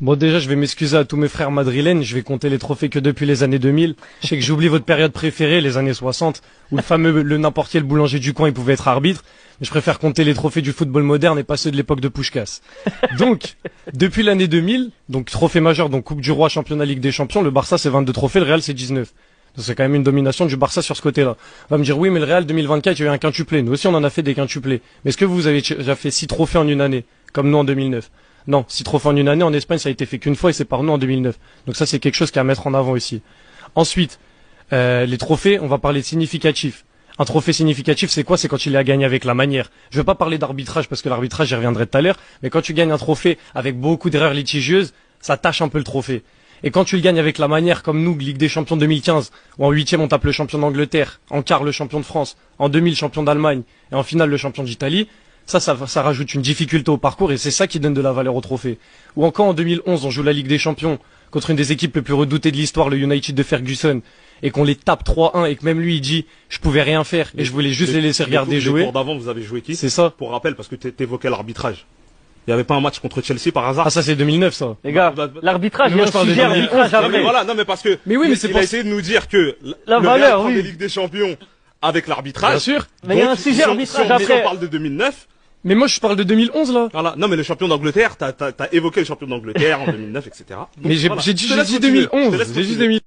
Bon, déjà, je vais m'excuser à tous mes frères madrilènes. Je vais compter les trophées que depuis les années 2000. Je sais que j'oublie votre période préférée, les années 60, où le fameux, le n'importe quel boulanger du coin, il pouvait être arbitre. Mais je préfère compter les trophées du football moderne et pas ceux de l'époque de Puskás. Donc, depuis l'année 2000, donc trophée majeur, donc Coupe du Roi, Championnat, Ligue des Champions, le Barça c'est 22 trophées, le Real c'est 19. Donc c'est quand même une domination du Barça sur ce côté-là. On va me dire, oui, mais le Real 2024, il y a eu un quintuplé. Nous aussi, on en a fait des quintuplés. Mais est-ce que vous avez déjà fait 6 trophées en une année, comme nous en 2009? Non, 6 trophées en une année, en Espagne, ça a été fait qu'une fois et c'est par nous en 2009. Donc ça, c'est quelque chose qu'à mettre en avant aussi. Ensuite, les trophées, on va parler de significatifs. Un trophée significatif, c'est quoi? C'est quand il est à gagner avec la manière. Je veux pas parler d'arbitrage parce que l'arbitrage, j'y reviendrai tout à l'heure. Mais quand tu gagnes un trophée avec beaucoup d'erreurs litigieuses, ça tâche un peu le trophée. Et quand tu le gagnes avec la manière, comme nous, Ligue des Champions 2015, où en huitième on tape le champion d'Angleterre, en quart le champion de France, en demi le champion d'Allemagne, et en finale le champion d'Italie, ça rajoute une difficulté au parcours et c'est ça qui donne de la valeur au trophée. Ou encore en 2011, on joue la Ligue des Champions contre une des équipes les plus redoutées de l'histoire, le United de Ferguson, et qu'on les tape 3-1 et que même lui il dit je pouvais rien faire et je voulais juste les laisser regarder jouer. Les tours d'avant, vous avez joué qui? C'est ça. Pour rappel, parce que t'évoquais l'arbitrage. Il y avait pas un match contre Chelsea par hasard? Ah ça c'est 2009 ça. Les gars, l'arbitrage, il y a un sujet arbitrage Non mais après. voilà, non mais parce que Mais oui, mais c'est il pour a essayé de nous dire que La le valeur, Real prend oui. des Ligues des Champions avec l'arbitrage. Bien sûr. Mais il y a un Donc, sujet si on- arbitrage si on après. parle de 2009. Mais moi je parle de 2011 là. Voilà. Non mais le champion d'Angleterre, t'as évoqué le champion d'Angleterre en 2009, etc. Donc, Mais j'ai voilà. dit Je te laisse continuer. 2011. Je te laisse J'ai dit continuer. 2011.